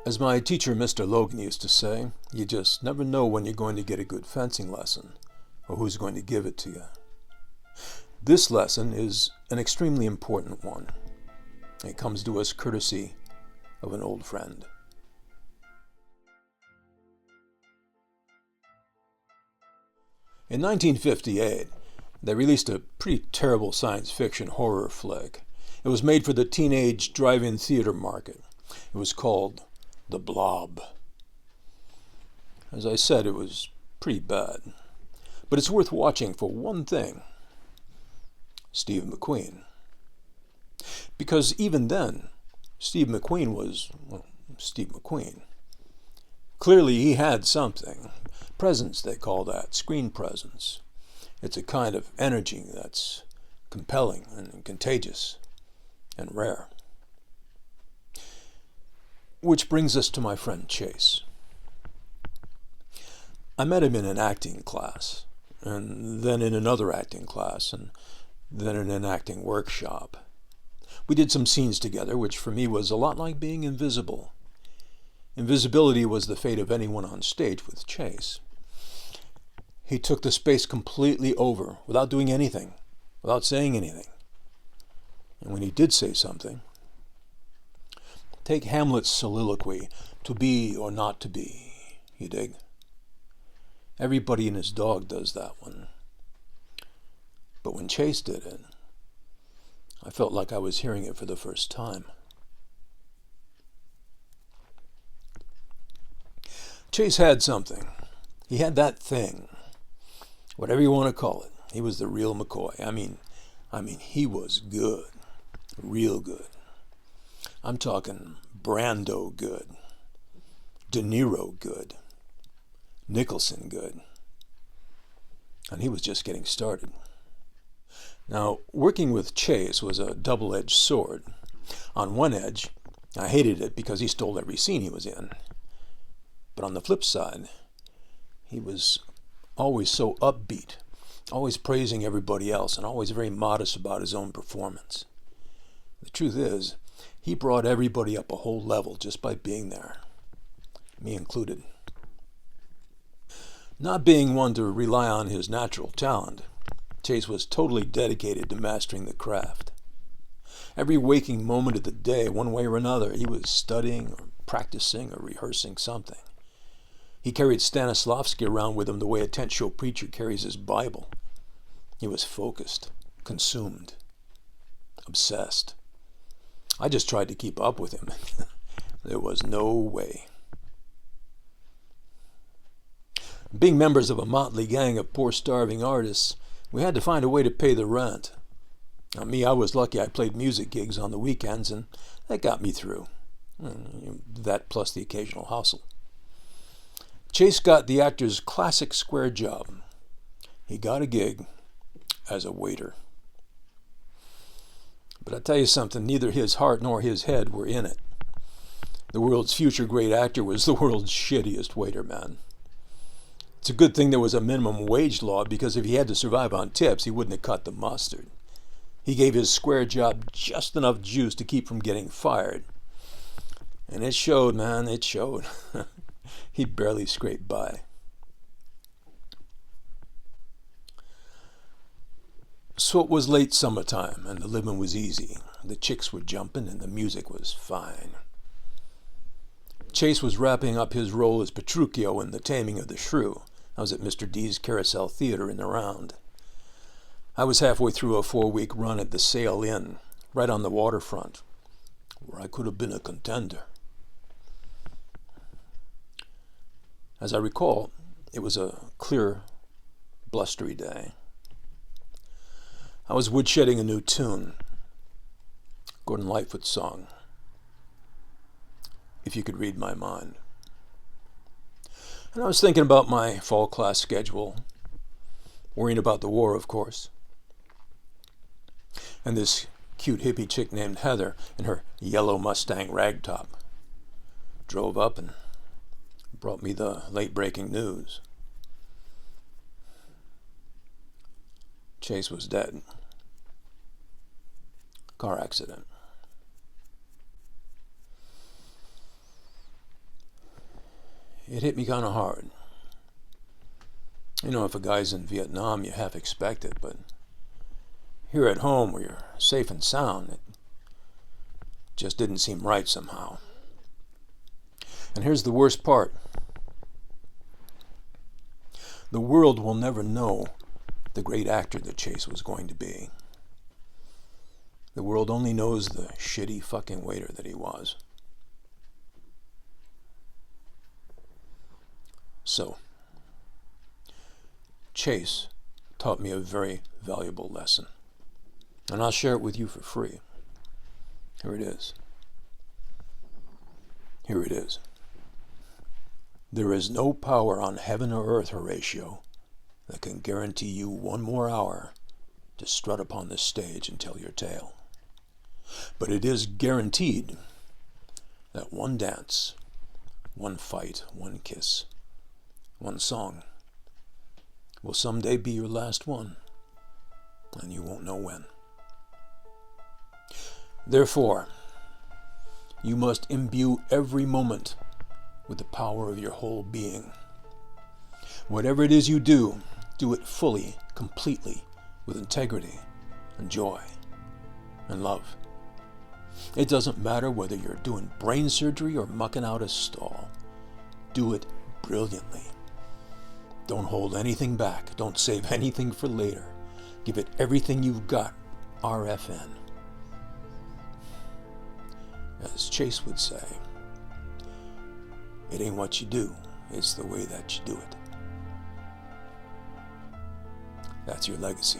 As my teacher, Mr. Logan, used to say, you just never know when you're going to get a good fencing lesson, or who's going to give it to you. This lesson is an extremely important one. It comes to us courtesy of an old friend. In 1958, they released a pretty terrible science fiction horror flick. It was made for the teenage drive-in theater market. It was called The Blob. As I said, it was pretty bad. But it's worth watching for one thing: Steve McQueen. Because even then, Steve McQueen was, well, Steve McQueen. Clearly he had something. Presence, they call that. Screen presence. It's a kind of energy that's compelling and contagious and rare. Which brings us to my friend Chase. I met him in an acting class, and then in another acting class, and then in an acting workshop. We did some scenes together, which for me was a lot like being invisible. Invisibility was the fate of anyone on stage with Chase. He took the space completely over, without doing anything, without saying anything. And when he did say something, take Hamlet's soliloquy, to be or not to be, you dig? Everybody and his dog does that one. But when Chase did it, I felt like I was hearing it for the first time. Chase had something. He had that thing. Whatever you want to call it. He was the real McCoy. I mean, he was good. Real good. I'm talking Brando good. De Niro good. Nicholson good. And he was just getting started. Now, working with Chase was a double-edged sword. On one edge, I hated it because he stole every scene he was in. But on the flip side, he was always so upbeat, always praising everybody else, and always very modest about his own performance. The truth is, he brought everybody up a whole level just by being there, me included. Not being one to rely on his natural talent, Chase was totally dedicated to mastering the craft. Every waking moment of the day, one way or another, he was studying or practicing or rehearsing something. He carried Stanislavski around with him the way a tent show preacher carries his Bible. He was focused, consumed, obsessed. I just tried to keep up with him. There was no way. Being members of a motley gang of poor starving artists, we had to find a way to pay the rent. Now, me, I was lucky I played music gigs on the weekends, and that got me through. That plus the occasional hustle. Chase got the actor's classic square job. He got a gig as a waiter. But I tell you something, neither his heart nor his head were in it. The world's future great actor was the world's shittiest waiter, man. It's a good thing there was a minimum wage law, because if he had to survive on tips, he wouldn't have cut the mustard. He gave his square job just enough juice to keep from getting fired. And it showed, man, it showed. He barely scraped by. So it was late summertime, and the living was easy. The chicks were jumping, and the music was fine. Chase was wrapping up his role as Petruchio in The Taming of the Shrew. I was at Mr. D's Carousel Theater in the Round. I was halfway through a 4-week run at the Sail Inn, right on the waterfront, where I could have been a contender. As I recall, it was a clear, blustery day. I was woodshedding a new tune, Gordon Lightfoot's song, If You Could Read My Mind. And I was thinking about my fall class schedule, worrying about the war, of course, and this cute hippie chick named Heather in her yellow Mustang ragtop drove up and brought me the late-breaking news. Chase was dead. Car accident. it hit me kind of hard. You know, if a guy's in Vietnam, you half expect it, but here at home, where you're safe and sound, it just didn't seem right somehow. And here's the worst part. The world will never know the great actor that Chase was going to be. The world only knows the shitty fucking waiter that he was. So, Chase taught me a very valuable lesson. And I'll share it with you for free. Here it is. Here it is. There is no power on heaven or earth, Horatio, that can guarantee you one more hour to strut upon this stage and tell your tale. But it is guaranteed that one dance, one fight, one kiss, one song will someday be your last one, and you won't know when. Therefore, you must imbue every moment with the power of your whole being. Whatever it is you do, do it fully, completely, with integrity and joy and love. It doesn't matter whether you're doing brain surgery or mucking out a stall. Do it brilliantly. Don't hold anything back. Don't save anything for later. Give it everything you've got. RFN. As Chase would say, it ain't what you do, it's the way that you do it. That's your legacy.